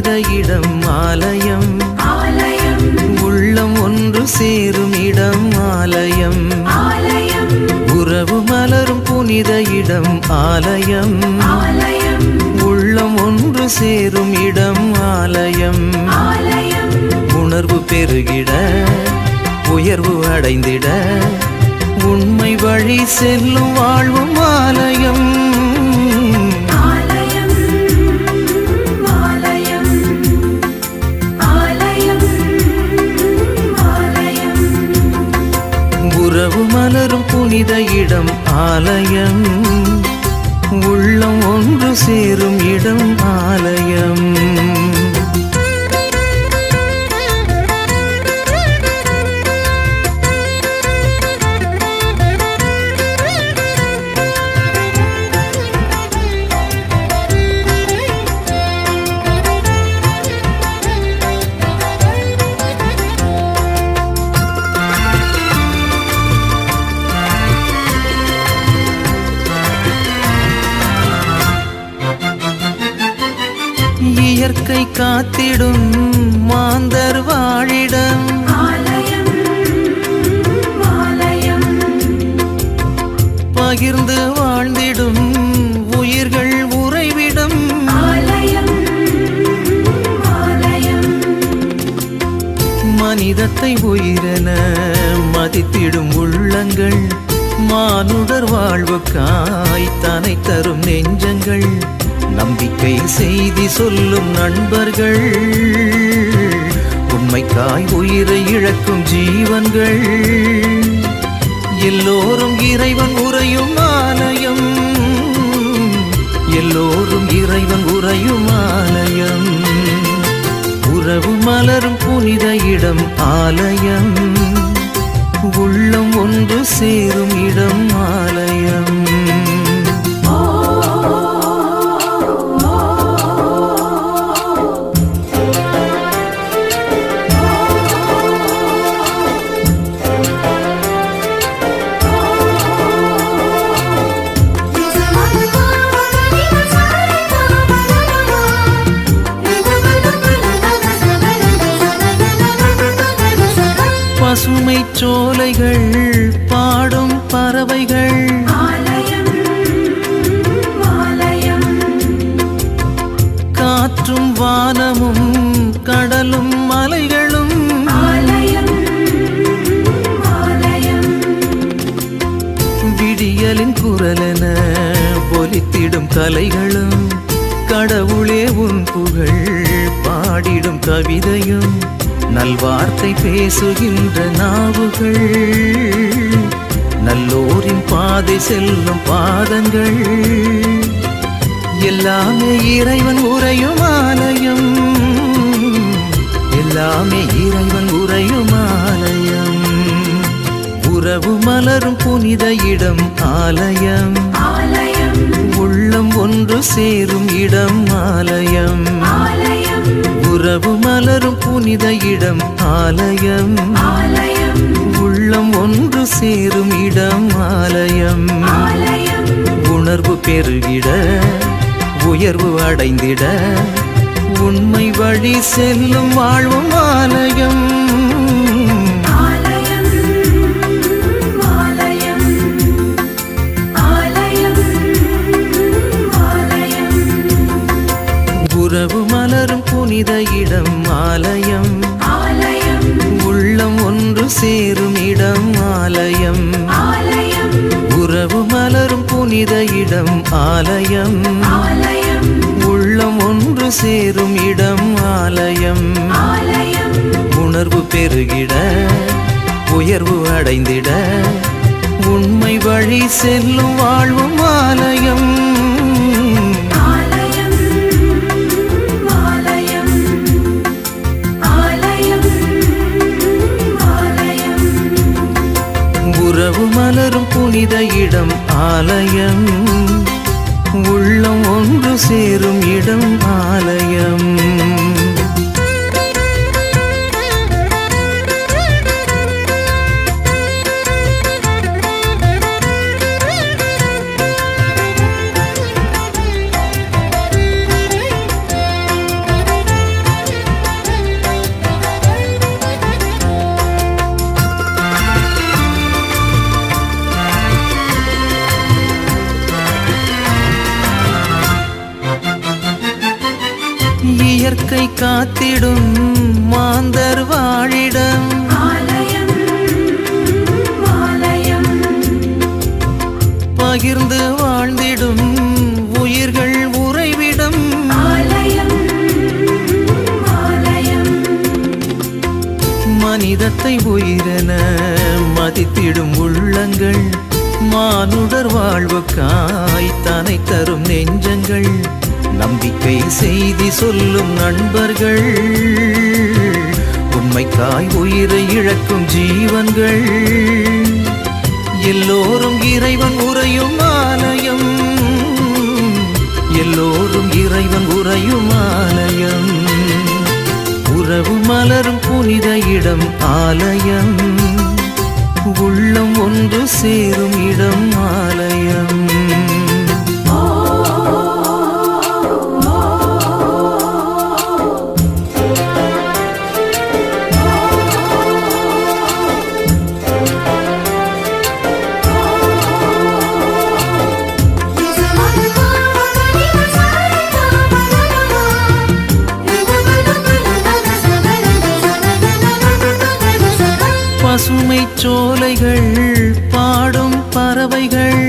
புனித இடம் ஆலயம், உள்ளம் ஒன்று சேரும் இடம் ஆலயம், உறவு மலரும் புனித இடம் ஆலயம், உள்ளம் ஒன்று சேரும் இடம் ஆலயம், உணர்வு பெருகிட உயர்வு அடைந்திட உண்மை வழி செல்லும் வாழ்வும் ஆலயம். உறவு மலரும் புனித இடம் ஆலயம், உள்ளம் ஒன்று சேரும் இடம் ஆலயம். இயற்கை காத்திடும் மாந்தர் வாழிடம், பகிர்ந்து வாழ்ந்திடும் உயிர்கள் உறைவிடம், மனிதத்தை உயிரென மதித்திடும் உள்ளங்கள், மானுடர் வாழ்வுக்காய் தனை தரும் நெஞ்சங்கள், நம்பிக்கை செய்தி சொல்லும் நண்பர்கள், உண்மைக்காய் உயிரை இழக்கும் ஜீவன்கள், எல்லோரும் இறைவன் உறையும் ஆலயம், எல்லோரும் இறைவன் உறையும் ஆலயம், உறவு மலரும் புனித இடம் ஆலயம், உள்ளம் ஒன்று சேரும் இடம் ஆலயம். பசுமை சோலைகள் பாடும் பறவைகள், காற்றும் வானமும் கடலும் மலைகளும், விடியலின் குரலென ஒலித்திடும் கலைகளும், கடவுளே உன் புகழ் பாடிடும் கவிதையும், நல்வார்த்தை பேசுகின்ற நாவுகள், நல்லோரின் பாதை செல்லும் பாதங்கள், எல்லாமே இறைவன் உறையும் ஆலயம், எல்லாமே இறைவன் உறையும் ஆலயம், உறவு மலரும் புனித இடம் ஆலயம், உள்ளம் ஒன்று சேரும் இடம் ஆலயம், உறவு மலரும் புனித இடம் ஆலயம், உள்ளம் ஒன்று சேரும் இடம் ஆலயம், உணர்வு பெருகிட உயர்வு அடைந்திட உண்மை வழி செல்லும் வாழ்வும் ஆலயம். உறவு மலரும் புனித இடம் ஆலயம், உள்ளம் ஒன்று சேரும் இடம் ஆலயம், உறவு மலரும் புனித இடம் ஆலயம், உள்ளம் ஒன்று சேரும் இடம் ஆலயம், உணர்வு பெருகிட உயர்வு அடைந்திட உண்மை வழி செல்லும் வாழ்வும் ஆலயம். உறவு மலரும் புனித இடம் ஆலயம், உள்ளம் ஒன்று சேரும் இடம் ஆலயம். காத்திடும் மாந்தர் வாழிடம் ஆலயம் ஆலயம் பகிர்ந்து வாழ்ந்திடும் உயிர்கள் உறைவிடம் ஆலயம் ஆலயம் மனிதத்தை உயிரென மதித்திடும் உள்ளங்கள் மானுடர் வாழ்வுக்காய் தனை தரும் நெஞ்சங்கள் நம்பிக்கை செய்தி சொல்லும் நண்பர்கள் உண்மைக்காய் உயிரை இழக்கும் ஜீவன்கள் எல்லோரும் இறைவன் உறையும் ஆலயம் எல்லோரும் இறைவன் உறையும் ஆலயம் உறவு மலரும் புனித இடம் ஆலயம் உள்ளம் ஒன்று சேரும் இடம் ஆலயம் பசுமை சோலைகள் பாடும் பறவைகள்